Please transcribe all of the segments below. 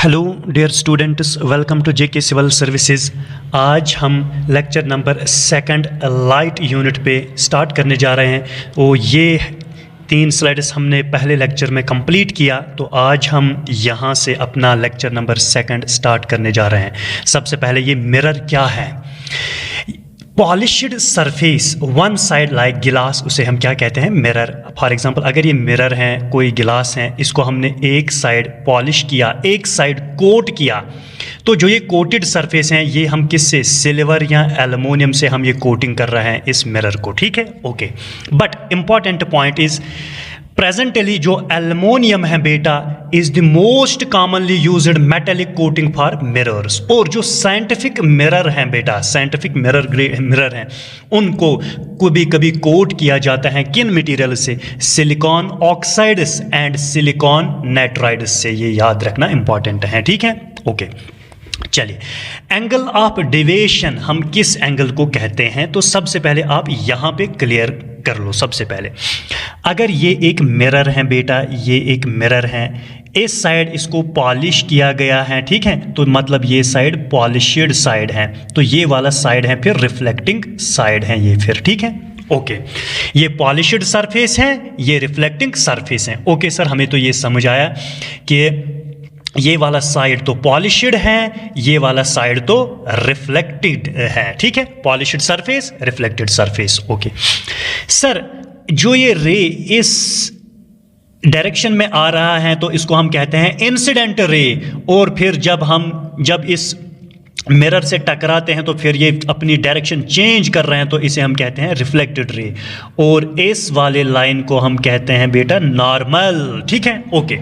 Hello dear students, welcome to JK civil services. आज हम lecture number 2 light unit पे start करने जा रहे हैं। वो ये 3 स्लाइड्स हमने पहले लेक्चर में कंप्लीट किया, तो आज हम यहाँ से अपना लेक्चर नंबर 2 स्टार्ट करने जा रहे हैं। सबसे पहले ये मिरर क्या है? Polished surface one side like गिलास, उसे हम क्या कहते हैं? मिरर। फॉर एग्जांपल अगर ये मिरर है, कोई गिलास है, इसको हमने एक साइड पॉलिश किया, एक साइड कोट किया, तो जो ये कोटेड सरफेस हैं ये हम किससे, सिल्वर या एल्युमिनियम से हम ये कोटिंग कर रहे हैं इस मिरर को। ठीक है, okay. But important point is presently जो एल्युमिनियम है बेटा is the most commonly used metallic coating for mirrors. और जो साइंटिफिक मिरर हैं बेटा, साइंटिफिक मिरर हैं, उनको कभी कभी कोट किया जाता है किन मटेरियल से? Silicon oxides and silicon nitrides से। ये याद रखना इंपॉर्टेंट है। ठीक है, ओके। चलिए, एंगल ऑफ डेविएशन हम किस एंगल को कहते हैं? तो सबसे पहले आप यहाँ पे क्लियर कर लो। सबसे पहले अगर ये एक मिरर है बेटा, ये एक मिरर है, इस साइड इसको पॉलिश किया गया है, ठीक है, तो मतलब ये साइड पॉलिश्ड साइड है, तो ये वाला साइड है फिर रिफ्लेक्टिंग साइड है ये फिर। ठीक है, ओके। ये पॉलिश्ड सरफेस है, ये रिफ्लेक्टिंग सरफेस है। ओके सर, हमें तो ये समझ आया कि ये वाला साइड तो पॉलिश्ड है, ये वाला साइड तो रिफ्लेक्टेड है। ठीक है, polished surface, reflected surface. Okay sir, जो ये रे इस डायरेक्शन में आ रहा है तो इसको हम कहते हैं इंसिडेंट रे, और फिर जब इस मिरर से टकराते हैं तो फिर ये अपनी डायरेक्शन चेंज कर रहे हैं तो इसे हम कहते हैं रिफ्लेक्टेड रे, और इस वाले लाइन को हम कहते हैं बेटा नॉर्मल। ठीक है, ओके।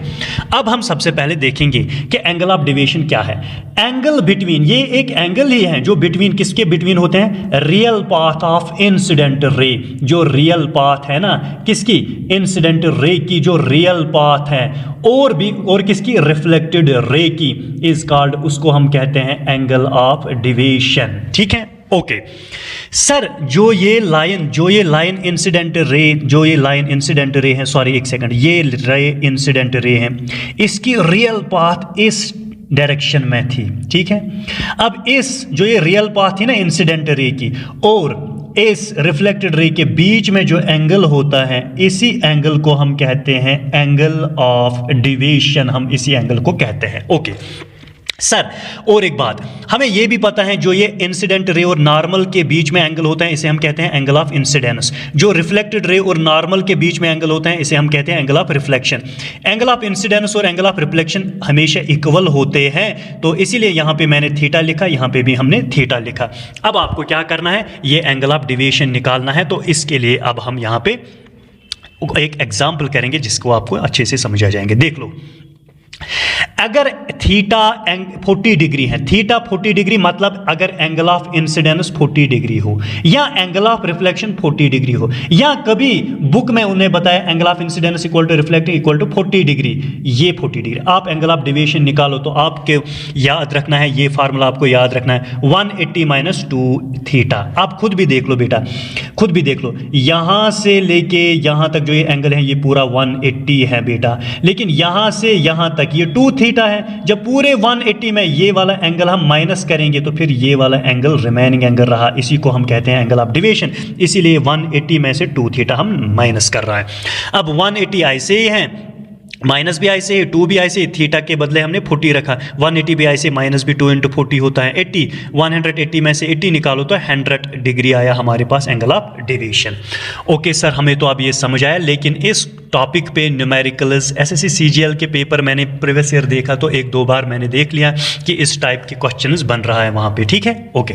अब हम सबसे पहले देखेंगे कि एंगल ऑफ डेविएशन क्या है। एंगल बिटवीन, ये एक एंगल ही है जो बिटवीन, किसके बिटवीन होते हैं? Real path of incident ray. जो रियल पाथ है ना, किसकी? इंसिडेंट रे की जो रियल पाथ है, और किसकी? रिफ्लेक्टेड रे की, इज कॉल्ड, उसको हम कहते हैं एंगल ऑफ डेविएशन। ठीक है, ओके सर। जो ये लाइन इंसिडेंट रे है, सॉरी एक सेकंड, ये रे इंसिडेंट रे है, इसकी रियल पाथ इस डायरेक्शन में थी। ठीक है, अब इस जो ये रियल पाथ थी ना इंसिडेंट रे की और इस रिफ्लेक्टेड रे के बीच में जो एंगल होता है, इसी एंगल को हम कहते हैं एंगल ऑफ डेविएशन। हम इसी एंगल को कहते हैं। ओके सर, और एक बात हमें यह भी पता है, जो ये इंसिडेंट रे और नॉर्मल के बीच में एंगल होता है इसे हम कहते हैं एंगल ऑफ इंसिडेंस। जो रिफ्लेक्टेड रे और नॉर्मल के बीच में एंगल होता है इसे हम कहते हैं angle of reflection. Angle of incidence और एंगल ऑफ रिफ्लेक्शन हमेशा इक्वल होते हैं, तो इसीलिए यहां पे मैंने थीटा लिखा, यहां पे भी हमने थीटा लिखा। अब आपको क्या करना है? ये एंगल ऑफ डेविएशन निकालना है, तो इसके लिए अब हम यहां पे एक एग्जाम्पल करेंगे जिसको आपको अच्छे से समझ आ जाएंगे। देख लो, अगर थीटा 40 डिग्री है, थीटा 40 डिग्री मतलब अगर एंगल ऑफ इंसिडेंस 40 डिग्री हो या एंगल ऑफ रिफ्लेक्शन 40 डिग्री हो, या कभी बुक में उन्हें बताया angle of incidence equal to reflecting equal to 40 degree, ये 40 डिग्री, आप एंगल ऑफ डेविएशन निकालो तो आपके याद रखना है, ये फार्मूला आपको याद रखना है 180 माइनस 2 थीटा। आप खुद भी देख लो बेटा, खुद भी देख लो, यहां से लेके यहां तक जो ये एंगल है ये पूरा 180 है बेटा, लेकिन यहां से यहां तक ये 2 थीटा है। जब पूरे 180 में ये वाला एंगल हम माइनस करेंगे तो फिर ये वाला एंगल रिमेनिंग एंगल रहा, इसी को हम कहते हैं एंगल ऑफ डेविएशन। इसीलिए 180 में से 2 थीटा हम माइनस कर रहा है। अब 180 ऐसे ही है, माइनस भी ऐसे है, 2 भी ऐसे ही, थीटा के बदले हमने 40 रखा, 180 भी ऐसे, माइनस भी 2 × 40 होता है 80, 180 में से 80 निकालो तो 100 डिग्री आया हमारे पास angle of deviation. Okay sir, हमें तो अब ये समझ आया, लेकिन इस टॉपिक पे न्यूमेरिकल्स एसएससी सीजीएल के पेपर मैंने प्रीवियस ईयर देखा तो 1-2 बार मैंने देख लिया कि इस टाइप के क्वेश्चंस बन रहा है वहाँ पे। ठीक है, ओके।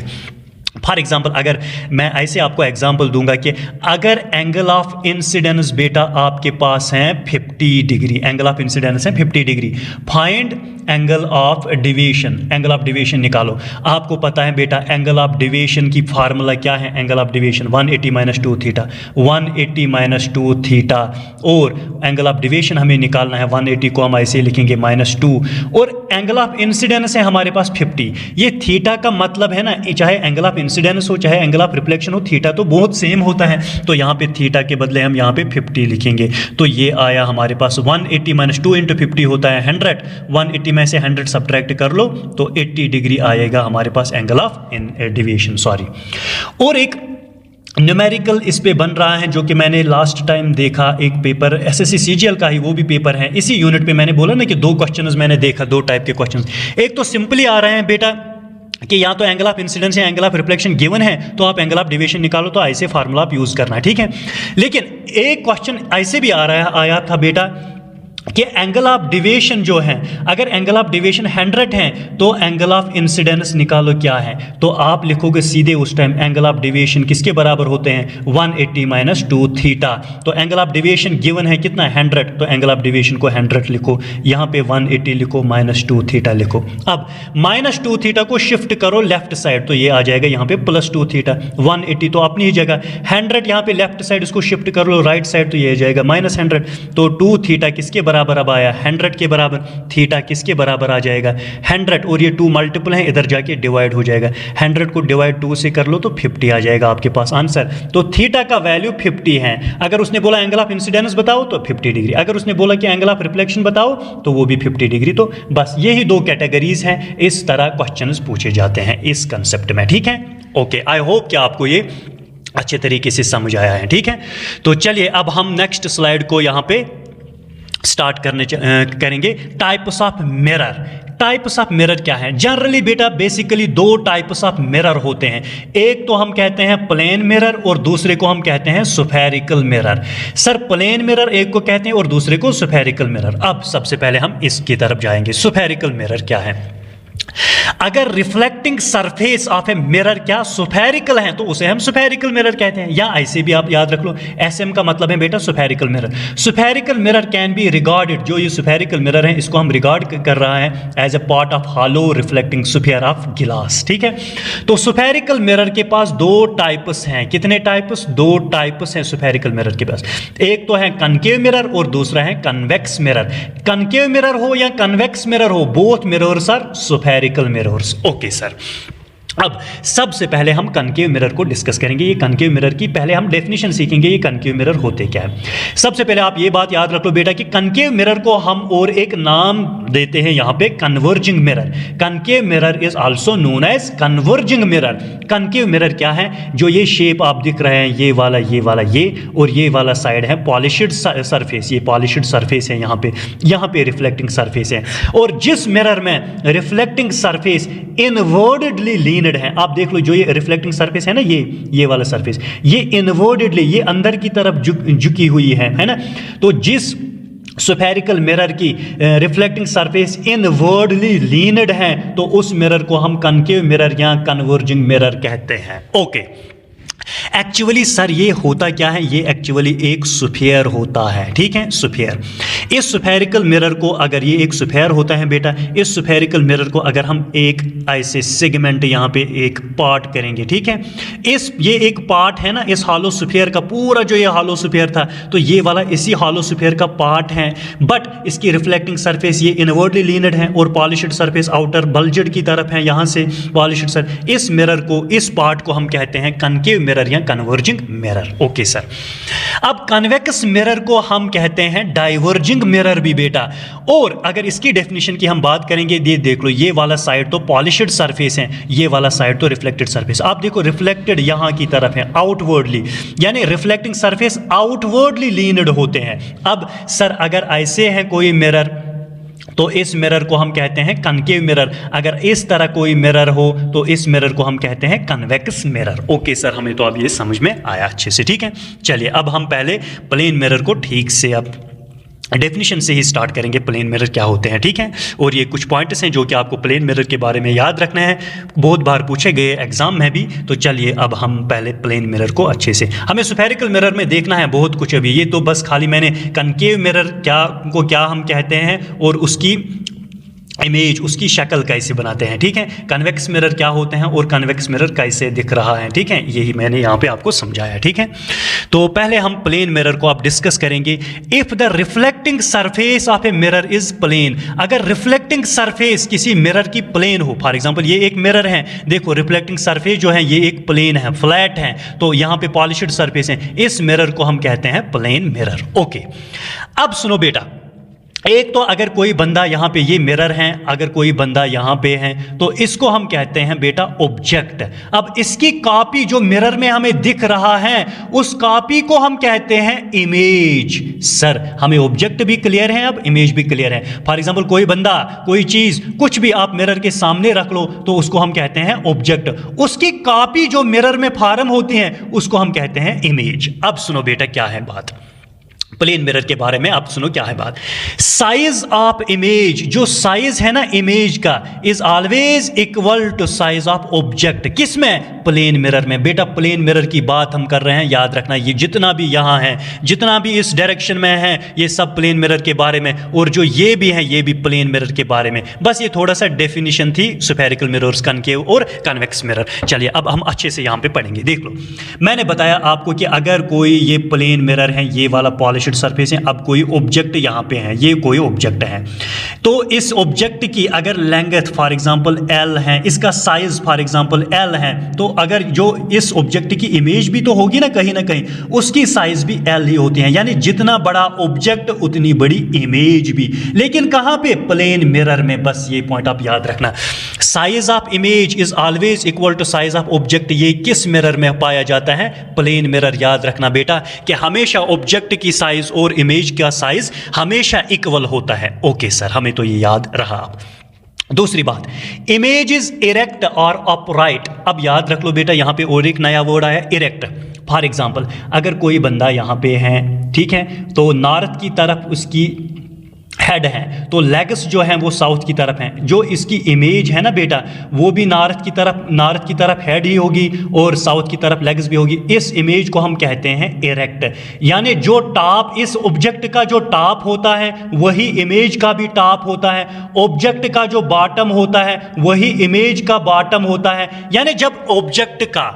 फॉर एग्जाम्पल अगर मैं ऐसे आपको एग्जाम्पल दूंगा कि अगर एंगल ऑफ इंसिडेंस बेटा आपके पास है 50 डिग्री, एंगल ऑफ इंसिडेंस है 50 degree, find angle of deviation. Angle of deviation निकालो। आपको पता है बेटा एंगल ऑफ डेविएशन की फार्मूला क्या है? Angle of deviation 180 minus 2 theta, 180 minus 2 theta, और एंगल ऑफ डेविएशन हमें निकालना है 180 को हम ऐसे लिखेंगे -2, और एंगल ऑफ इंसिडेंस है हमारे पास 50। ये थीटा का मतलब है ना, चाहे एंगल ऑफ इंसिडेंस हो चाहे एंगल ऑफ रिफ्लेक्शन हो, थीटा तो बहुत सेम होता है, तो यहाँ पे थीटा के बदले हम यहाँ पे 50 लिखेंगे। तो ये आया हमारे पास 180 माइनस 2 × 50 होता है 100, 180 में से 100 सब्ट्रैक्ट कर लो तो 80 डिग्री आएगा हमारे पास एंगल ऑफ डेविएशन, सॉरी। और एक न्यूमेरिकल इस पे बन रहा है जो कि मैंने लास्ट टाइम देखा, एक पेपर एसएससी सीजीएल का ही वो भी पेपर है, इसी यूनिट पे मैंने बोला ना कि 2 क्वेश्चंस मैंने देखा, 2 टाइप के क्वेश्चंस। एक तो सिंपली आ रहे हैं बेटा कि या तो एंगल ऑफ इंसिडेंस या एंगल ऑफ रिफ्लेक्शन गिवन है तो आप एंगल ऑफ डेविएशन निकालो, तो ऐसे फार्मूला आप यूज करना है, ठीक है। लेकिन एक क्वेश्चन ऐसे भी आया था बेटा कि एंगल ऑफ डेविएशन जो है, अगर एंगल ऑफ डेविएशन 100 है तो एंगल ऑफ इंसिडेंस निकालो क्या है, तो आप लिखोगे सीधे उस टाइम एंगल ऑफ डेविएशन किसके बराबर होते हैं, 180 माइनस 2 थीटा। तो एंगल ऑफ डेविएशन गिवन है कितना, 100, तो एंगल ऑफ डेविएशन को 100 लिखो, यहाँ पे 180 लिखो, माइनस 2 थीटा लिखो। अब माइनस 2 थीटा को शिफ्ट करो लेफ्ट साइड, तो ये आ जाएगा यहाँ पे प्लस 2 थीटा। 180 तो अपनी ही जगह, 100 यहाँ पे लेफ्ट साइड इसको शिफ्ट कर लो राइट साइड, तो ये आ जाएगा माइनस 100। तो 2 थीटा किसके बराबर अब आया, 100 के बराबर। थीटा किसके बराबर आ जाएगा, 100, और ये 2 मल्टीपल है, इधर जाके डिवाइड हो जाएगा। 100 को डिवाइड 2 से कर लो तो 50 आ जाएगा आपके पास आंसर। तो थीटा का वैल्यू 50 है। अगर उसने बोला एंगल ऑफ इंसिडेंस बताओ तो 50 डिग्री, अगर उसने बोला कि एंगल ऑफ रिफ्लेक्शन बताओ तो वो भी 50 डिग्री। तो बस यही 2 कैटेगरीज हैं, इस तरह क्वेश्चंस पूछे जाते हैं इस कंसेप्ट में, ठीक है। ओके, आई होप कि आपको ये अच्छे तरीके से समझ आया है, ठीक है। तो चलिए अब हम नेक्स्ट स्लाइड को यहाँ पे स्टार्ट करेंगे। Types of mirror. Types of mirror क्या है, जनरली बेटा बेसिकली 2 टाइप्स ऑफ मिरर होते हैं। एक तो हम कहते हैं प्लेन मिरर और दूसरे को हम कहते हैं spherical mirror. Sir plane mirror एक को कहते हैं और दूसरे को स्फेरिकल मिरर। अब सबसे पहले हम इसकी तरफ जाएंगे। स्फेरिकल मिरर क्या है, अगर reflecting surface of a mirror क्या स्फेरिकल है तो उसे हम स्फेरिकल मिरर कहते हैं, या ऐसे भी आप याद रख लो, एसएम का मतलब है बेटा spherical mirror. Spherical mirror can be regarded, जो ये स्फेरिकल मिरर है इसको हम रिगार्ड कर रहा है as a part of hollow reflecting sphere of glass, ठीक है। तो स्फेरिकल मिरर के पास 2 टाइप्स हैं। कितने टाइप्स, 2 टाइप्स हैं स्फेरिकल मिरर के पास। एक तो है कनकेव मिरर और दूसरा है कन्वेक्स मिरर। कनकेव मिरर हो या कन्वेक्स मिरर हो, both mirrors are spherical mirrors. Okay sir, अब सबसे पहले हम कनकेव मिरर को डिस्कस करेंगे। ये कनकेव मिरर की पहले हम डेफिनेशन सीखेंगे, ये कनकेव मिरर होते क्या है। सबसे पहले आप ये बात याद रख लो बेटा कि कनकेव मिरर को हम और एक नाम देते हैं यहाँ पे, converging mirror. Concave mirror is also known as converging mirror. Concave mirror क्या है, जो ये शेप आप दिख रहे हैं, ये वाला ये और ये वाला साइड है पॉलिश्ड सरफेस, ये पॉलिश्ड सरफेस है, यहाँ पे रिफ्लेक्टिंग सरफेस है। और जिस मिरर में रिफ्लेक्टिंग सरफेस इनवर्टेडली लीन है, आप देख लो जो ये रिफ्लेक्टिंग सरफेस है ना, ये वाला सरफेस, ये इनवर्टेडली, ये अंदर की तरफ झुकी हुई है ना। तो जिस स्फेरिकल मिरर की रिफ्लेक्टिंग सरफेस इनवर्डली लीनड है तो उस मिरर को हम कनकेव मिरर या कन्वर्जिंग मिरर कहते हैं। ओके, एक्चुअली सर ये होता क्या है, ये एक्चुअली एक स्फीयर होता है, ठीक है, स्फीयर। इस स्फेरिकल मिरर को, अगर ये एक स्फीयर होता है बेटा, इस स्फेरिकल मिरर को अगर हम एक ऐसे सेगमेंट यहाँ पे एक पार्ट करेंगे, ठीक है, ये एक पार्ट है ना इस हॉलो स्फीयर का, पूरा जो ये हॉलो स्फीयर था तो ये वाला इसी हॉलो स्फीयर का पार्ट है, बट इसकी रिफ्लेक्टिंग सरफेस ये इनवर्टली लीनड है और पॉलिश्ड सरफेस आउटर बल्जड की तरफ है, यहाँ से पॉलिश्ड सर। इस मिरर को, इस पार्ट को हम कहते हैं कनकेव मिरर या कन्वर्जिंग मिरर। ओके सर, अब कन्वेक्स मिरर को हम कहते हैं डाइवर्जिंग मिरर भी बेटा। और अगर इसकी डेफिनेशन की हम बात करेंगे, ये देख लो, ये वाला साइड तो पॉलिश्ड सरफेस है, ये वाला साइड तो रिफ्लेक्टेड सरफेस। आप देखो रिफ्लेक्टेड यहां की तरफ है आउटवर्डली, यानी रिफ्लेक्टिंग सरफेस आउटवर्डली लीनड होते हैं। अब सर अगर ऐसे है कोई मिरर तो इस मिरर को हम कहते हैं कनकेव मिरर। अगर इस तरह कोई मिरर हो तो इस मिरर को हम कहते हैं कन्वेक्स मिरर। ओके सर, हमें तो अब ये समझ में आया अच्छे से, ठीक है। चलिए अब हम पहले प्लेन मिरर को ठीक से अब डेफिनेशन से ही स्टार्ट करेंगे, प्लेन मिरर क्या होते हैं, ठीक है। और ये कुछ पॉइंट्स हैं जो कि आपको प्लेन मिरर के बारे में याद रखना है, बहुत बार पूछे गए एग्जाम में भी। तो चलिए अब हम पहले प्लेन मिरर को अच्छे से, हमें स्फेरिकल मिरर में देखना है बहुत कुछ अभी, ये तो बस खाली मैंने कनकेव मिरर क्या हम कहते हैं और उसकी इमेज, उसकी शक्ल कैसे बनाते हैं, ठीक है। कन्वेक्स मिरर क्या होते हैं और कन्वेक्स मिरर कैसे दिख रहा है, ठीक है, यही मैंने यहाँ पे आपको समझाया, ठीक है। तो पहले हम प्लेन मिरर को आप डिस्कस करेंगे। If the reflecting surface of a mirror is plane, अगर रिफ्लेक्टिंग सरफेस किसी मिरर की प्लेन हो, फॉर एग्जांपल ये एक मिरर है, देखो रिफ्लेक्टिंग सरफेस जो है ये एक प्लेन है, फ्लैट है, तो यहाँ पे पॉलिश्ड सरफेस है, इस मिरर को हम कहते हैं प्लेन मिरर। ओके, अब सुनो बेटा, एक तो अगर कोई बंदा यहाँ पे ये मिरर है, अगर कोई बंदा यहाँ पे है तो इसको हम कहते हैं बेटा ऑब्जेक्ट। अब इसकी कॉपी जो मिरर में हमें दिख रहा है उस कॉपी को हम कहते हैं इमेज। सर हमें ऑब्जेक्ट भी क्लियर है, अब इमेज भी क्लियर है। फॉर एग्जांपल कोई बंदा, कोई चीज, कुछ भी आप मिरर के सामने रख लो तो उसको हम कहते हैं ऑब्जेक्ट। उसकी कॉपी जो मिरर में फॉर्म होती है उसको हम कहते हैं इमेज। अब सुनो बेटा क्या है बात प्लेन मिरर के बारे में, आप सुनो क्या है बात। साइज ऑफ इमेज, जो साइज है ना इमेज का, is always equal to size of object. किस में? प्लेन मिरर में। बेटा प्लेन मिरर की बात हम कर रहे हैं, याद रखना ये जितना भी यहाँ है, जितना भी इस डायरेक्शन में है, ये सब प्लेन मिरर के बारे में, और जो ये भी है ये भी प्लेन मिरर के बारे में। बस ये थोड़ा सा डेफिनेशन थी स्फेरिकल मिरर्स, कनकेव और कन्वेक्स मिरर। चलिए अब हम अच्छे से यहाँ पे पढ़ेंगे। देख लो मैंने बताया आपको कि अगर कोई ये प्लेन मिरर है, ये वाला पॉलिश सरफेस है, अब कोई ऑब्जेक्ट यहां पे है, ये कोई ऑब्जेक्ट है, तो इस ऑब्जेक्ट की अगर लेंथ फॉर एग्जांपल L है, इसका साइज फॉर एग्जांपल L है, तो अगर जो इस ऑब्जेक्ट की इमेज भी तो होगी ना कहीं, उसकी साइज भी L ही होती है। यानी जितना बड़ा ऑब्जेक्ट उतनी बड़ी इमेज भी। लेकिन कहां पे? प्लेन मिरर में। बस ये पॉइंट आप याद रखना। Size of image is always equal to size of object. ये किस मिरर में पाया जाता है? Plane mirror. याद रखना बेटा कि हमेशा ऑब्जेक्ट की साइज और इमेज का साइज हमेशा इक्वल होता है। ओके सर, हमें तो ये याद रहा। दूसरी बात, इमेज इज इरेक्ट और अपराइट। अब याद रख लो बेटा यहां पे और एक नया वर्ड आया, इरेक्ट। फॉर एग्जांपल अगर कोई बंदा यहां पे है, ठीक है, तो नॉर्थ की तरफ उसकी हेड है, तो लेग्स जो हैं वो साउथ की तरफ हैं। जो इसकी इमेज है ना बेटा वो भी नॉर्थ की तरफ हेड ही होगी और साउथ की तरफ लेग्स भी होगी। इस इमेज को हम कहते हैं इरेक्ट। यानी जो टॉप, इस ऑब्जेक्ट का जो टॉप होता है वही इमेज का भी टॉप होता है, ऑब्जेक्ट का जो बॉटम होता है वही इमेज का बॉटम होता है। यानी जब ऑब्जेक्ट का,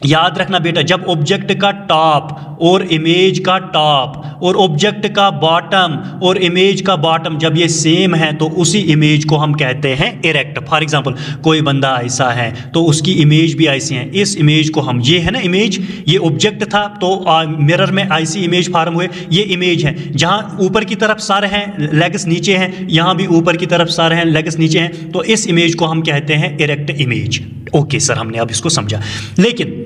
याद रखना बेटा, जब ऑब्जेक्ट का टॉप और इमेज का टॉप और ऑब्जेक्ट का बॉटम और इमेज का बॉटम जब ये सेम है तो उसी इमेज को हम कहते हैं इरेक्ट। फॉर एग्जांपल कोई बंदा ऐसा है तो उसकी इमेज भी ऐसी है। इस इमेज को हम, ये है ना इमेज, ये ऑब्जेक्ट था तो मिरर में ऐसी इमेज फॉर्म हुए। ये इमेज है जहाँ ऊपर की तरफ सर हैं, लेग्स नीचे हैं, यहाँ भी ऊपर की तरफ सर हैं, लेग्स नीचे हैं, तो इस इमेज को हम कहते हैं इरेक्ट इमेज। ओके सर, हमने अब इसको समझा। लेकिन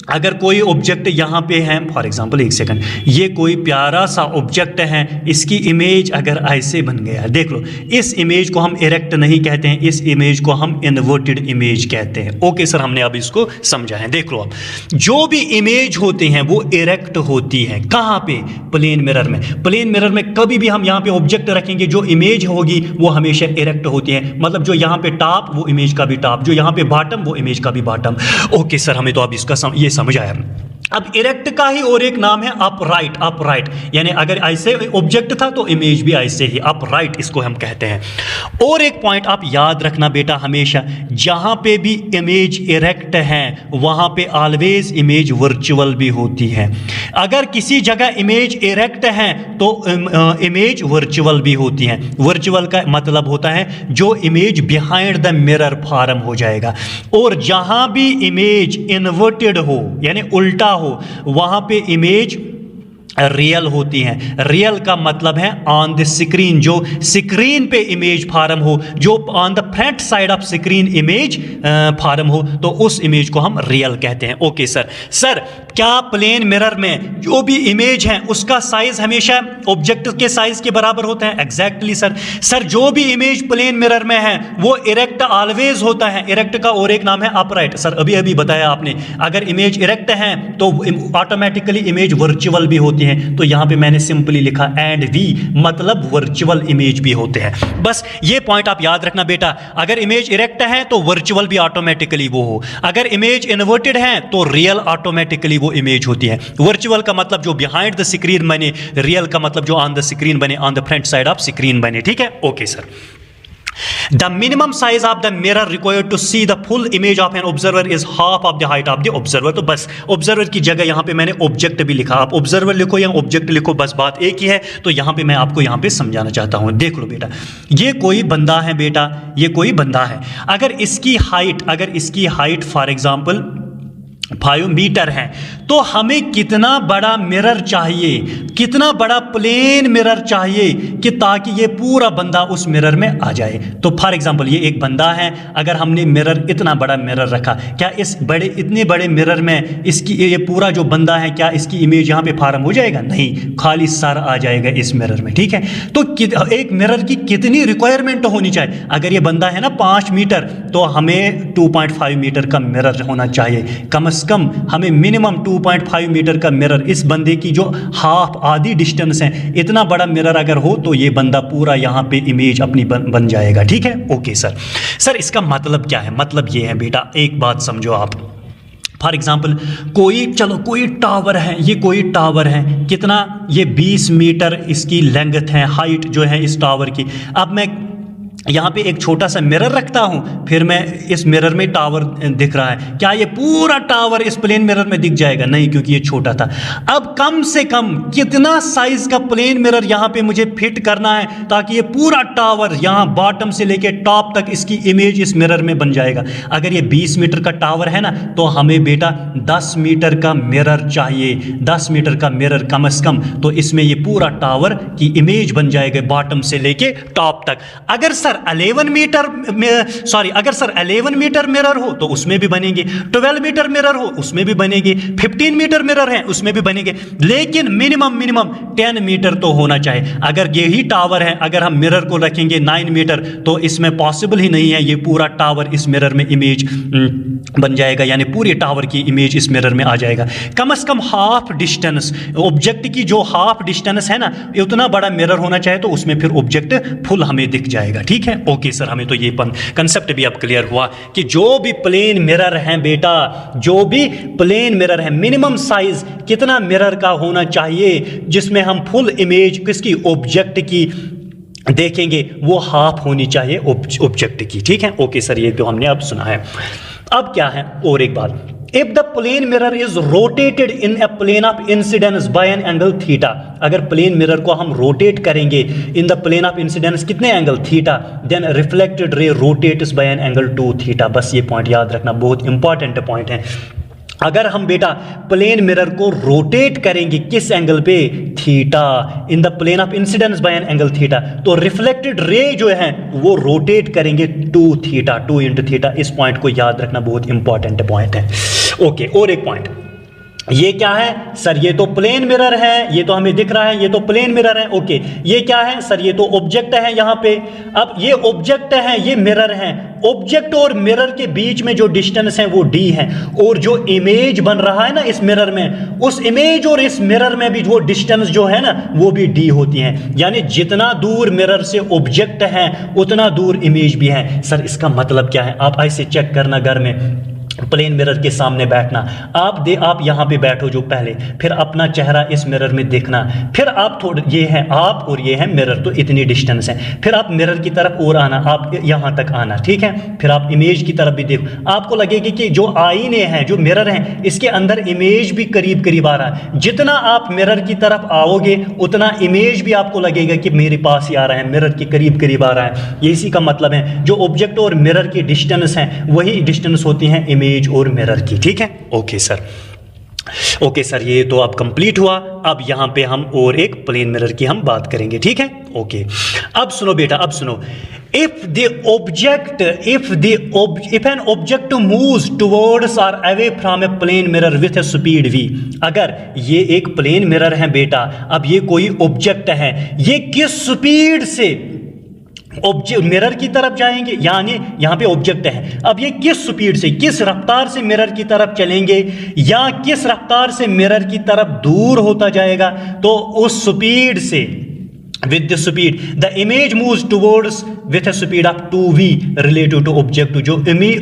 अगर कोई ऑब्जेक्ट यहाँ पे है, फॉर एग्जांपल एक सेकंड, ये कोई प्यारा सा ऑब्जेक्ट है, इसकी इमेज अगर ऐसे बन गया, देख लो, इस इमेज को हम इरेक्ट नहीं कहते हैं, इस इमेज को हम इन्वर्टेड इमेज कहते हैं। ओके सर, हमने अब इसको समझा है। देख लो अब जो भी इमेज होते हैं वो इरेक्ट होती है। कहाँ पे? प्लेन मिरर में। प्लेन मिरर में कभी भी हम यहाँ पे ऑब्जेक्ट रखेंगे, जो इमेज होगी वो हमेशा इरेक्ट होती है। मतलब जो यहाँ पे टॉप वो इमेज का भी टॉप, जो यहाँ पे बॉटम वो इमेज का भी बॉटम। ओके सर, हमें तो अब इसका ये समझ आया। अब इरेक्ट का ही और एक नाम है अपराइट। अपराइट यानी अगर ऐसे ऑब्जेक्ट था तो इमेज भी ऐसे ही, अपराइट इसको हम कहते हैं। और एक पॉइंट आप याद रखना बेटा, हमेशा जहां पे भी इमेज इरेक्ट है वहां पे ऑलवेज इमेज वर्चुअल भी होती है। अगर किसी जगह इमेज इरेक्ट है तो इमेज वर्चुअल भी होती है। वर्चुअल का मतलब होता है जो image behind the mirror form हो जाएगा। और जहां भी इमेज इन्वर्टेड हो यानी उल्टा हो वहां पे इमेज रियल होती हैं। रियल का मतलब है ऑन द स्क्रीन, जो स्क्रीन पे इमेज फॉर्म हो, जो on the front side of screen image form हो, तो उस इमेज को हम रियल कहते हैं। ओके सर क्या प्लेन मिरर में जो भी इमेज है उसका साइज हमेशा ऑब्जेक्ट के साइज के बराबर होता है? एग्जैक्टली सर जो भी इमेज प्लेन मिरर में है वो इरेक्ट ऑलवेज होता है। इरेक्ट का और एक नाम है अपराइट। सर अभी बताया आपने, अगर इमेज इरेक्ट है तो ऑटोमेटिकली इमेज वर्चुअल भी होती है। तो यहां पे मैंने सिंपली लिखा एंड वी, मतलब वर्चुअल इमेज भी होते हैं। बस ये पॉइंट आप याद रखना बेटा, अगर इमेज इरेक्ट है तो वर्चुअल भी ऑटोमेटिकली वो हो, अगर इमेज इन्वर्टेड है तो रियल ऑटोमेटिकली वो इमेज होती है। वर्चुअल का मतलब जो बिहाइंड द स्क्रीन बने, रियल का मतलब जो ऑन द स्क्रीन बने, on the front side of screen बने। ठीक है, okay sir. The minimum size of the mirror required to see the full image of an observer is half of the height of the observer। तो बस observer की जगह यहाँ पे मैंने ऑब्जेक्ट भी लिखा, आप ऑब्जर्वर लिखो या ऑब्जेक्ट लिखो, बस बात एक ही है। तो यहाँ पे मैं आपको यहाँ पे समझाना चाहता हूँ। देख लो बेटा, ये कोई बंदा है बेटा, ये कोई बंदा है। अगर इसकी हाइट फॉर एग्जाम्पल 5 मीटर है, तो हमें कितना बड़ा मिरर चाहिए, कितना बड़ा प्लेन मिरर चाहिए कि ताकि ये पूरा बंदा उस मिरर में आ जाए। तो फॉर एग्जांपल ये एक बंदा है, अगर हमने मिरर इतना बड़ा मिरर रखा, क्या इस इतने बड़े मिरर में इसकी ये पूरा जो बंदा है क्या इसकी इमेज यहाँ पे फॉर्म हो जाएगा? नहीं, खाली सर आ जाएगा इस मिरर में। ठीक है, तो एक मिरर की कितनी रिक्वायरमेंट होनी चाहिए? अगर ये बंदा है ना 5 मीटर, तो हमें 2.5 मीटर का मिरर होना चाहिए। कम से कम हमें मिनिमम 2.5 मीटर का मिरर, इस बंदे की जो हाफ आधी डिस्टेंस है, इतना बड़ा मिरर अगर हो तो ये बंदा पूरा यहाँ पे इमेज अपनी बन जाएगा। ठीक है, ओके सर इसका मतलब क्या है? मतलब ये है बेटा, एक बात समझो आप। फॉर एग्जाम्पल कोई टावर है, ये कोई टावर है, कितना ये 20 मीटर इसकी लेंथ है, हाइट जो है इस टावर की। अब मैं यहाँ पे एक छोटा सा मिरर रखता हूँ, फिर मैं इस मिरर में टावर दिख रहा है, क्या ये पूरा टावर इस प्लेन मिरर में दिख जाएगा? नहीं, क्योंकि ये छोटा था। अब कम से कम कितना साइज का प्लेन मिरर यहाँ पे मुझे फिट करना है ताकि ये पूरा टावर यहाँ बॉटम से लेके टॉप तक इसकी इमेज इस मिरर में बन जाएगा? अगर ये 20 मीटर का टावर है ना, तो हमें बेटा 10 मीटर का मिरर चाहिए, 10 मीटर का मिरर कम से कम, तो इसमें ये पूरा टावर की इमेज बन जाएगा बॉटम से लेके टॉप तक। अगर सर 11 मीटर मिरर हो तो उसमें भी बनेंगे, 12 मीटर मिरर हो उसमें भी बनेंगे, 15 मीटर मिरर है उसमें भी बनेंगे, लेकिन मिनिमम 10 मीटर तो होना चाहिए। अगर यही टावर है, अगर हम मिरर को रखेंगे 9 मीटर, तो इसमें पॉसिबल ही नहीं है ये पूरा टावर इस मिरर में इमेज बन जाएगा, यानी पूरी टावर की इमेज इस मिरर में आ जाएगा। कम से कम हाफ डिस्टेंस, ऑब्जेक्ट की जो हाफ डिस्टेंस है ना, उतना बड़ा मिरर होना चाहिए, तो उसमें फिर ऑब्जेक्ट फुल हमें दिख जाएगा। ठीक है, ओके सर, हमें तो ये कंसेप्ट भी अब क्लियर हुआ कि जो भी प्लेन मिरर है बेटा, जो भी प्लेन मिरर है, मिनिमम साइज कितना मिरर का होना चाहिए जिसमें हम फुल इमेज किसकी, ऑब्जेक्ट की देखेंगे, वो हाफ होनी चाहिए ऑब्जेक्ट की। ठीक है, ओके सर, ये तो हमने अब सुना है। अब क्या है, और एक बात, if the plane mirror is rotated in a plane of incidence by an angle theta, अगर प्लेन मिरर को हम रोटेट करेंगे in the plane of incidence कितने angle, theta, then reflected ray rotates by an angle 2 theta. बस ये point याद रखना, बहुत इंपॉर्टेंट पॉइंट है। अगर हम बेटा प्लेन मिरर को रोटेट करेंगे किस एंगल पे, theta, in the plane of incidence by an angle theta, तो रिफ्लेक्टेड रे जो है वो रोटेट करेंगे 2 थीटा, 2 इंटू थीटा। इस पॉइंट को याद रखना, बहुत इंपॉर्टेंट पॉइंट है। ओके, और एक पॉइंट, ये क्या है सर? ये तो प्लेन मिरर है, ये तो हमें दिख रहा है, ये तो प्लेन मिरर है। ओके, ये क्या है सर? ये तो ऑब्जेक्ट है यहाँ पे। अब ये ऑब्जेक्ट है, ये मिरर है, ऑब्जेक्ट और मिरर के बीच में जो डिस्टेंस है वो d है, और जो इमेज बन रहा है ना इस मिरर में, उस इमेज और इस मिरर में भी वो डिस्टेंस जो है ना वो भी d होती है, यानी जितना दूर मिरर से ऑब्जेक्ट है उतना दूर इमेज भी है। सर इसका मतलब क्या है? आप ऐसे चेक करना घर में, प्लेन मिरर के सामने बैठना, आप यहाँ पे बैठो जो पहले, फिर अपना चेहरा इस मिरर में देखना, फिर आप थोड़ा, ये है आप और ये है मिरर, तो इतनी डिस्टेंस है, फिर आप मिरर की तरफ और आना, आप यहाँ तक आना, ठीक है, फिर आप इमेज की तरफ भी देखो, आपको लगेगी कि जो आईने हैं, जो मिरर हैं, इसके अंदर इमेज भी करीब करीब आ रहा है। जितना आप मिरर की तरफ आओगे उतना इमेज भी आपको लगेगा कि मेरे पास ही आ रहा है, मिरर के करीब करीब आ रहा है। ये इसी का मतलब है, जो ऑब्जेक्ट और मिरर की डिस्टेंस है वही डिस्टेंस होती है इमेज और मिरर की। ठीक है, ओके सर, ओके सर, ये तो अब कंप्लीट हुआ। अब यहां पे हम और एक प्लेन मिरर की हम बात करेंगे। ठीक है, ओके, अब सुनो बेटा, अब सुनो, if an object moves towards or away from a plane mirror with a speed v, अगर ये एक प्लेन मिरर है बेटा, अब ये कोई ऑब्जेक्ट है, ये किस स्पीड से ऑब्जेक्ट मिरर की तरफ जाएंगे, यानी यहां पे ऑब्जेक्ट है, अब ये किस स्पीड से, किस रफ्तार से मिरर की तरफ चलेंगे या किस रफ्तार से मिरर की तरफ दूर होता जाएगा, तो उस स्पीड से, with the speed the image moves towards with a speed of 2v relative to object, जो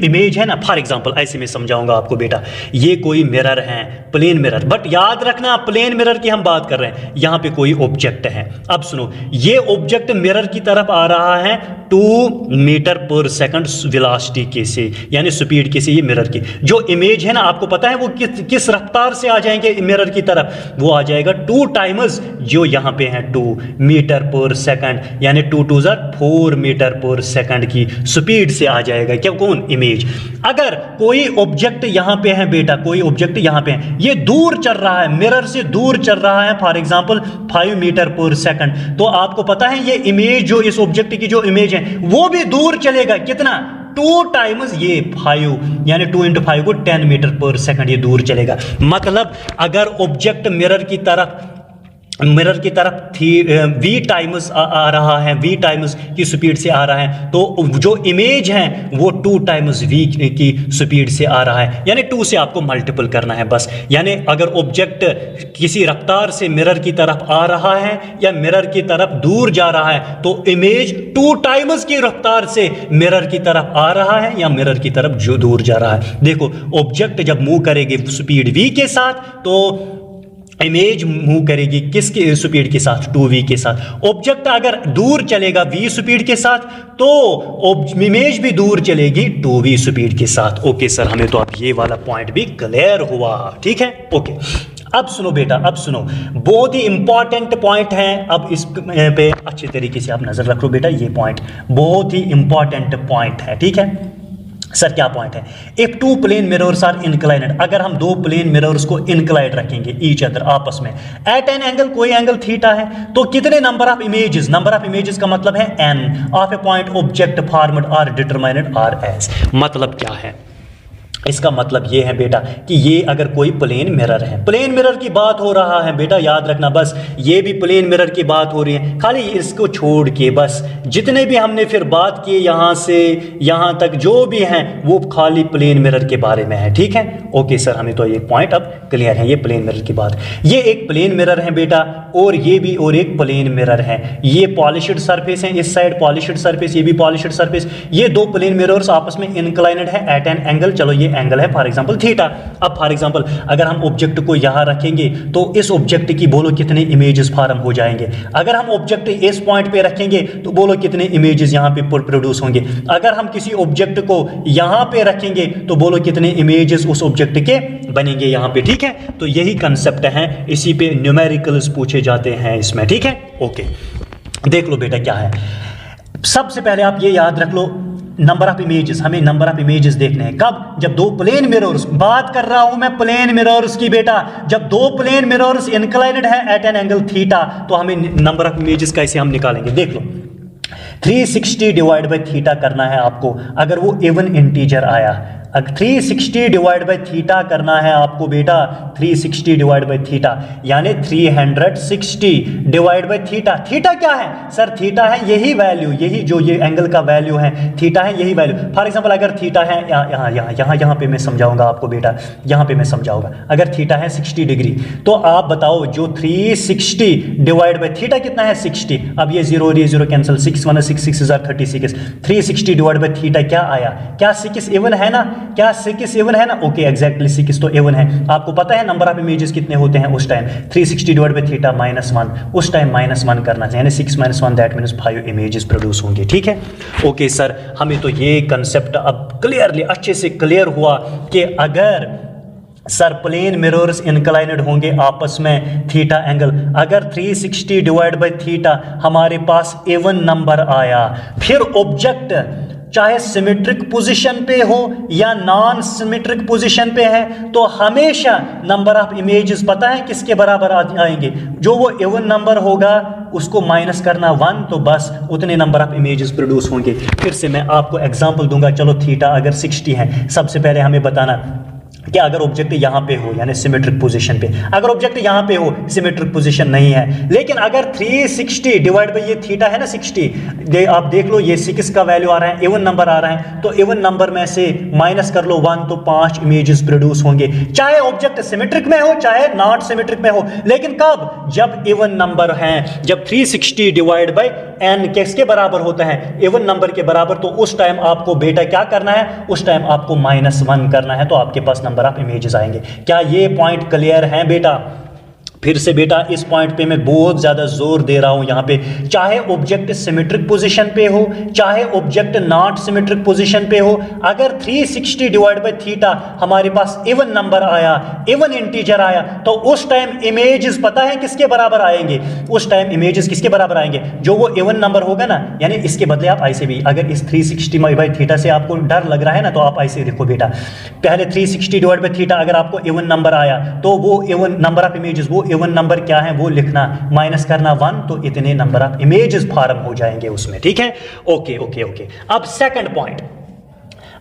इमेज है ना, फॉर एग्जांपल ऐसे में समझाऊंगा आपको बेटा, ये कोई मिरर है, प्लेन मिरर, बट याद रखना प्लेन मिरर की हम बात कर रहे हैं, यहां पे कोई ऑब्जेक्ट है। अब सुनो, ये ऑब्जेक्ट मिरर की तरफ आ रहा है 2 मीटर पर सेकंड वेलोसिटी के से, यानी स्पीड के से ये मिरर की जो इमेज है ना, आपको पता है वो किस रफ्तार से आ जाएंगे मिरर की तरफ, वो आ जाएगा 2 टाइम्स जो यहां पे है 2 मीटर पर सेकंड, यानी 2 2 4 मीटर पर सेकंड की स्पीड से आ जाएगा क्या, कौन, इमेज। अगर कोई ऑब्जेक्ट यहां पे है बेटा, कोई ऑब्जेक्ट यहां पे है, ये दूर चल रहा है, मिरर से दूर चल रहा है, फॉर एग्जांपल 5 मीटर पर सेकंड, तो आपको पता है ये इमेज जो इस ऑब्जेक्ट की जो इमेज है वो भी दूर चलेगा, कितना, 2 टाइम्स ये 5, यानी 2 × 5 को 10 मीटर पर सेकंड ये दूर चलेगा। मतलब अगर ऑब्जेक्ट मिरर की तरफ v टाइम्स आ रहा है, v टाइम्स की स्पीड से आ रहा है, तो जो इमेज है वो 2 टाइम्स v की स्पीड से आ रहा है, यानी 2 से आपको मल्टीपल करना है बस। यानी अगर ऑब्जेक्ट किसी रफ्तार से मिरर की तरफ आ रहा है या मिरर की तरफ दूर जा रहा है, तो इमेज 2 टाइम्स की रफ्तार से मिरर की तरफ आ रहा है या मिरर की तरफ जो दूर जा रहा है। देखो ऑब्जेक्ट जब मूव करेगी स्पीड v के साथ, तो इमेज मूव करेगी किसके स्पीड के साथ, 2v के साथ। ऑब्जेक्ट अगर दूर चलेगा v स्पीड के साथ, तो इमेज भी दूर चलेगी 2v स्पीड के साथ। ओके सर, हमें तो अब ये वाला पॉइंट भी क्लियर हुआ, ठीक है। ओके, अब सुनो बेटा, अब सुनो, बहुत ही इंपॉर्टेंट पॉइंट है, अब इस पे अच्छे तरीके से आप नजर रखो बेटा, ये पॉइंट बहुत ही इंपॉर्टेंट पॉइंट है, ठीक है। सर क्या पॉइंट है, इफ 2 प्लेन मिरर्स आर इंक्लाइनेड, अगर हम 2 प्लेन मिरर्स को इंक्लाइड रखेंगे ईच अदर आपस में एट एन एंगल, कोई एंगल थीटा है, तो कितने नंबर ऑफ इमेजेस का मतलब है n of a point object formed are determined are edge. मतलब क्या है, इसका मतलब ये है बेटा कि ये अगर कोई प्लेन मिरर है, प्लेन मिरर की बात हो रहा है बेटा, याद रखना, बस ये भी प्लेन मिरर की बात हो रही है, खाली इसको छोड़ के बस जितने भी हमने फिर बात किए यहां से यहां तक जो भी हैं वो खाली प्लेन मिरर के बारे में है, ठीक है। ओके सर, हमें तो ये पॉइंट अब क्लियर है, ये प्लेन मिरर की बात, ये एक प्लेन मिरर है बेटा, और ये भी और एक प्लेन मिरर है, ये पॉलिश्ड सरफेस है, इस साइड पॉलिश्ड सरफेस, ये भी पॉलिश्ड सरफेस, ये 2 प्लेन मिरर्स आपस में इंक्लाइनेड है एट एन एंगल, चलो ये एंगल है फॉर एग्जांपल थीटा। अब फॉर एग्जांपल अगर हम ऑब्जेक्ट को यहां रखेंगे तो इस ऑब्जेक्ट की बोलो कितने इमेजेस फॉर्म हो जाएंगे, अगर हम ऑब्जेक्ट इस पॉइंट पे रखेंगे तो बोलो कितने इमेजेस यहां पे प्रोड्यूस होंगे, अगर हम किसी ऑब्जेक्ट को यहां पे रखेंगे तो बोलो कितने इमेजेस उस ऑब्जेक्ट के बनेंगे यहां पे, ठीक है। तो यही कंसेप्ट है, इसी पे न्यूमेरिकल्स पूछे जाते हैं इसमें, ठीक है। ओके, देख लो बेटा क्या है, सबसे पहले आप ये याद रख लो, नंबर ऑफ इमेजेस, हमें नंबर ऑफ इमेजेस देखने हैं, कब, जब 2 प्लेन मिरर्स, बात कर रहा हूं मैं प्लेन मिरर्स की बेटा, जब 2 प्लेन मिरर्स इंक्लाइनेड है एट एन एंगल थीटा, तो हमें नंबर ऑफ इमेजेस कैसे हम निकालेंगे, देख लो 360 डिवाइड बाय थीटा करना है आपको, अगर वो इवन इंटीजर आया, 360 डिवाइड बाय थीटा करना है आपको बेटा, 360 डिवाइड बाय थीटा यानी 360 डिवाइड बाय थीटा। थीटा क्या है सर, थीटा है यही वैल्यू, यही जो ये एंगल का वैल्यू है, थीटा है यही वैल्यू। फॉर एग्जांपल अगर थीटा है यहाँ पे मैं समझाऊंगा आपको बेटा, यहाँ पे मैं समझाऊंगा, अगर थीटा है 60 डिग्री, तो आप बताओ जो 360 डिवाइड बाय थीटा कितना है 60, अब ये 0 और ये 0 कैंसिल, 6 1 6 6 36, 360 डिवाइड बाय थीटा क्या आया, क्या 6 इवन है ना, क्या 6 इवन है ना, ओके एग्जैक्टली 6 तो इवन है। आपको पता है नंबर ऑफ इमेजेस कितने होते हैं उस टाइम, 360 डिवाइड बाय थीटा -1, उस टाइम -1 करना चाहिए, यानी 6 - 1 दैट मींस 5 इमेजेस प्रोड्यूस होंगे, ठीक है। ओके सर, हमें तो ये कंसेप्ट अब क्लियरली अच्छे से क्लियर हुआ कि अगर सर प्लेन मिरर्स इंक्लाइनेड होंगे आपस में थीटा एंगल, अगर 360 डिवाइड बाय थीटा हमारे पास इवन नंबर आया, फिर ऑब्जेक्ट चाहे सिमेट्रिक पोजीशन पे हो या नॉन सिमेट्रिक पोजीशन पे है, तो हमेशा नंबर ऑफ इमेजेस पता है किसके बराबर आएंगे, जो वो इवन नंबर होगा उसको माइनस करना 1, तो बस उतने नंबर ऑफ इमेजेस प्रोड्यूस होंगे। फिर से मैं आपको एग्जांपल दूंगा, चलो थीटा अगर 60 है, सबसे पहले हमें बताना कि अगर ऑब्जेक्ट यहां पे हो यानी सिमेट्रिक पोजीशन पे, अगर ऑब्जेक्ट यहां पे हो सिमेट्रिक पोजीशन नहीं है, लेकिन अगर 360 डिवाइड बाय ये थीटा है ना 60, आप देख लो ये 6 का वैल्यू आ रहा है, इवन नंबर आ रहा है, तो इवन नंबर में से माइनस कर लो 1, तो 5 इमेजेस प्रोड्यूस होंगे, चाहे ऑब्जेक्ट सिमेट्रिक में हो चाहे नॉट सिमेट्रिक में हो, लेकिन कब, जब इवन नंबर है, जब 360 डिवाइड बाय n किसके बराबर होता है, इवन नंबर के बराबर, तो उस टाइम आपको बेटा क्या करना है, उस टाइम आपको -1 करना है, तो आपके पास नंबर ऑफ इमेजेस आएंगे। क्या ये पॉइंट क्लियर है बेटा, फिर से बेटा इस पॉइंट पे मैं बहुत ज़्यादा जोर दे रहा हूं यहां पे, चाहे ऑब्जेक्ट सिमेट्रिक पोजीशन पे हो, चाहे ऑब्जेक्ट नॉट सिमेट्रिक पोजीशन पे हो, अगर 360 डिवाइड बाय थीटा हमारे पास इवन नंबर आया, इवन इंटीजर आया, तो उस टाइम इमेजेस पता है किसके बराबर आएंगे? उस टाइम इमेजेस किसके बराबर आएंगे? जो वो इवन नंबर होगा ना, यानी इसके बदले आप ऐसे भी, अगर इस 360 बाय थीटा से आपको डर लग रहा है ना, तो आप ऐसे देखो बेटा, पहले 360 डिवाइड बाय थीटा अगर आपको इवन नंबर आया तो वो इवन नंबर ऑफ इमेजेस, वो इवन नंबर क्या है वो लिखना, माइनस करना 1, तो इतने नंबर ऑफ इमेजेस फॉर्म हो जाएंगे उसमें, ठीक है? Okay okay okay. अब सेकंड पॉइंट,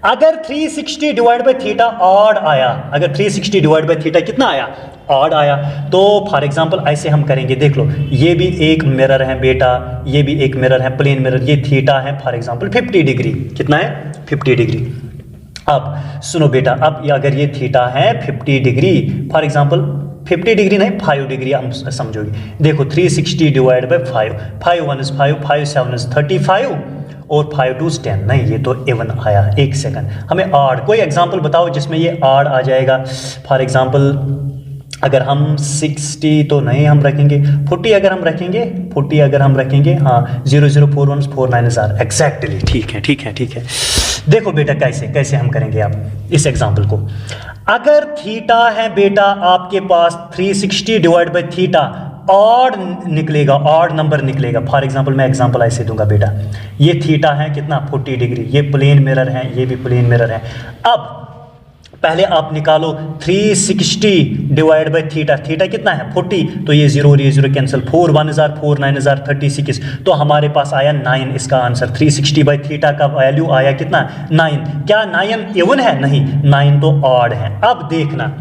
अगर 360 डिवाइड बाय थीटा ऑड आया, अगर 360 डिवाइड बाय थीटा कितना आया? ऑड आया, तो फॉर एग्जांपल ऐसे हम करेंगे, देख लो ये भी एक मिरर है बेटा, ये भी एक मिरर है, प्लेन मिरर, ये थीटा है फॉर एग्जांपल 50 डिग्री, कितना है? 50 डिग्री। अब सुनो बेटा, अब अगर ये थीटा है 50 डिग्री, फॉर एग्जांपल 50 डिग्री नहीं 5 डिग्री हम समझोगे, देखो 360 डिवाइड बाय 5, 5 1 इज 5, 5 7 इज 35 और 5 2 इज 10, नहीं ये तो इवन आया। एक सेकंड, हमें ऑड कोई एग्जांपल बताओ जिसमें ये ऑड आ जाएगा। फॉर एग्जांपल अगर हम 60 तो नहीं हम रखेंगे, 40 अगर हम रखेंगे, 40 अगर हम रखेंगे, हाँ 0 0 4 1 4 9 आर, एग्जैक्टली, ठीक है ठीक है ठीक है। देखो बेटा कैसे कैसे हम करेंगे आप इस एग्जांपल को, अगर थीटा है बेटा आपके पास 360 डिवाइड बाय थीटा, ऑड निकलेगा, ऑड नंबर निकलेगा। फॉर एग्जांपल मैं एग्जांपल ऐसे दूंगा बेटा, ये थीटा है कितना? 40 डिग्री, ये प्लेन मिरर है, ये भी प्लेन मिरर है। अब पहले आप निकालो 360 डिवाइड बाय थीटा, थीटा कितना है? 40, तो ये 0 और ये 0 कैंसिल, 4 1 इज 4 9 इज 36, तो हमारे पास आया 9 इसका आंसर। 360 बाय थीटा का वैल्यू आया कितना? 9। क्या 9 इवन है? नहीं, 9 तो ऑड है। अब देखना,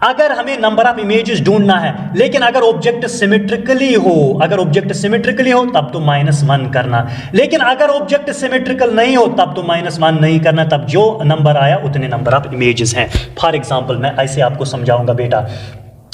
अगर हमें नंबर ऑफ इमेजेस ढूंढना है, लेकिन अगर ऑब्जेक्ट सिमेट्रिकली हो, अगर ऑब्जेक्ट सिमेट्रिकली हो तब तो -1 करना, लेकिन अगर ऑब्जेक्ट सिमेट्रिकल नहीं हो तब तो -1 नहीं करना, तब जो नंबर आया उतने नंबर ऑफ इमेजेस हैं। फॉर एग्जांपल मैं ऐसे आपको समझाऊंगा बेटा,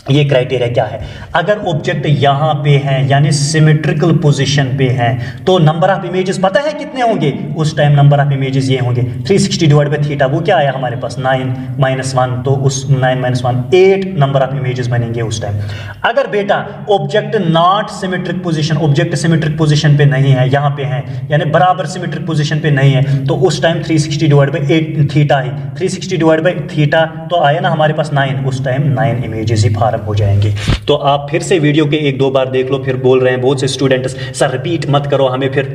ये क्राइटेरिया क्या है, अगर ऑब्जेक्ट यहां पे है यानी सिमेट्रिकल पोजीशन पे है, तो नंबर ऑफ इमेजेस पता है कितने होंगे? उस टाइम नंबर ऑफ इमेजेस ये होंगे 360 डिवाइड बाय थीटा, वो क्या आया हमारे पास? 9 -1, तो उस 9 -1 8 नंबर ऑफ इमेजेस बनेंगे उस टाइम। अगर बेटा object not symmetric position, object symmetric position पे नहीं है, यहां पे है यानी बराबर सिमेट्रिक पोजीशन पे नहीं है, तो उस time 360 divide bye 8 theta he, 360 divide by theta तो आया ना हमारे पास 9, उस टाइम 9 इमेजेस ही फॉर्म हो जाएंगे। तो आप फिर से वीडियो के 1-2 बार देख लो, फिर बोल रहे हैं बहुत से स्टूडेंट्स सर रिपीट मत करो, हमें फिर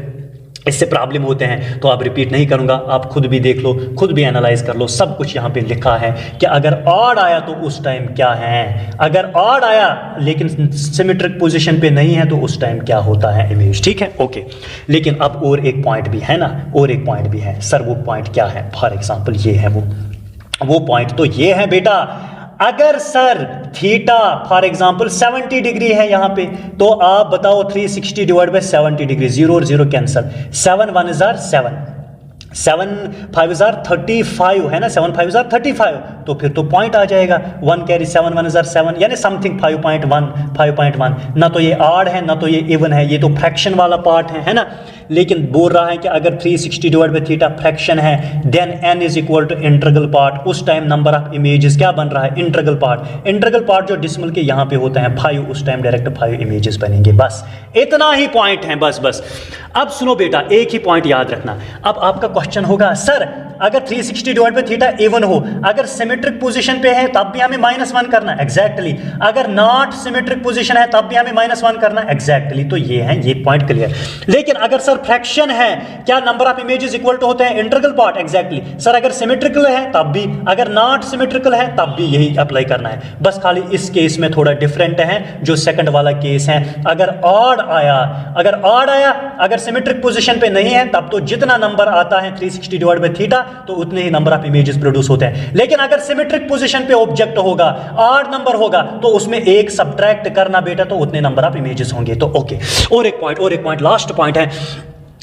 इससे प्रॉब्लम होते हैं, तो आप रिपीट नहीं करूंगा, आप खुद भी देख लो, खुद भी एनालाइज कर लो, सब कुछ यहाँ पे लिखा है कि अगर ऑड आया तो उस टाइम क्या है, अगर ऑड आया लेकिन सिमेट्रिक पोजीशन पे नहीं है तो उस टाइम क्या होता है इमेज, ठीक है? ओके, लेकिन अब और एक पॉइंट भी है ना, और एक पॉइंट भी है सर, वो पॉइंट क्या है? फॉर एग्जाम्पल ये है वो पॉइंट तो ये है बेटा, अगर sir theta for example 70 degree है यहां पे, तो आप बताओ 360 डिवाइड बाय 70 डिग्री, 0 और 0 कैंसिल, 7 1 इज 7, 7 5 इज 35 है ना, 7 5 इज 35, तो फिर तो पॉइंट आ जाएगा, 1 कैरी 7 1 इज 7 यानी समथिंग 5.1, ना तो ये ऑड है ना तो ये इवन है, ये तो फ्रैक्शन वाला पार्ट है ना। लेकिन बोल रहा है कि अगर 360 डिवाइड बाय थीटा फ्रैक्शन है, then n is equal to integral part, उस टाइम नंबर ऑफ इमेजेस क्या बन रहा है? इंटीग्रल पार्ट, इंटीग्रल पार्ट जो डिसिमल के यहाँ पे होते हैं 5, उस टाइम डायरेक्ट 5 इमेजेस बनेंगे। बस इतना ही पॉइंट है, बस। अब सुनो बेटा, एक ही पॉइंट याद रखना। अब आपका क्वेश्चन होगा सर अगर 360 डिवाइड बाय थीटा इवन हो, अगर सिमेट्रिक पोजीशन पे है तब भी हमें -1 करना, एग्जैक्टली, अगर नॉट सिमेट्रिक पोजीशन है तब भी हमें -1 करना, एग्जैक्टली, तो ये है, ये पॉइंट क्लियर। लेकिन अगर सर फ्रैक्शन है, क्या number of images equal to होते हैं इंटीग्रल पार्ट, एग्जैक्टली। सर अगर सिमेट्रिकल है तब भी, अगर नॉट सिमेट्रिकल है तब भी यही अप्लाई करना है, बस खाली इस केस में थोड़ा डिफरेंट है, जो सेकंड वाला केस है। अगर ऑड आया, अगर सिमेट्रिक पोजीशन पे नहीं है तब तो जितना नंबर आता है 360 डिवाइड बाय थीटा, तो उतने ही नंबर ऑफ इमेजेस प्रोड्यूस होते हैं। लेकिन अगर सिमेट्रिक पोजीशन पे ऑब्जेक्ट होगा, ऑड नंबर होगा, तो उसमें एक सब्ट्रैक्ट करना बेटा, तो उतने नंबर ऑफ इमेजेस होंगे। तो ओके, और एक पॉइंट, लास्ट पॉइंट है,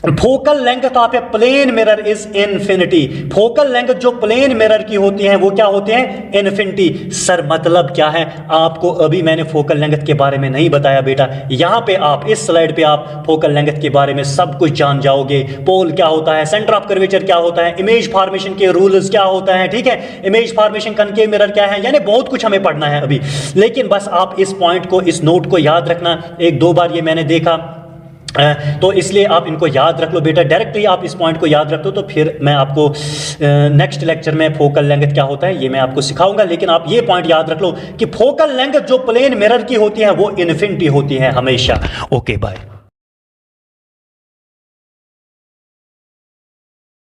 focal length of a plane mirror is infinity. Focal length जो प्लेन मिरर की होती है वो क्या होते हैं? इन्फिनिटी। सर मतलब क्या है? आपको अभी मैंने फोकल लेंथ के बारे में नहीं बताया बेटा। यहां पे आप इस स्लाइड पे आप फोकल लेंथ के बारे में सब कुछ जान जाओगे। पोल क्या होता है, सेंटर ऑफ कर्वेचर क्या होता है, इमेज फॉर्मेशन के रूल्स क्या होता है, ठीक है, इमेज फॉर्मेशन कनकेव मिरर क्या है, यानी बहुत कुछ हमें पढ़ना है अभी। लेकिन बस आप इस पॉइंट को, इस नोट को याद रखना। एक दो बार ये मैंने देखा तो इसलिए आप इनको याद रख लो बेटा। डायरेक्टली आप इस पॉइंट को याद रख दो तो फिर मैं आपको नेक्स्ट लेक्चर में फोकल लेंथ क्या होता है ये मैं आपको सिखाऊंगा। लेकिन आप ये पॉइंट याद रख लो कि फोकल लेंथ जो प्लेन मिरर की होती है वो इन्फिनिटी होती है हमेशा। Okay bye.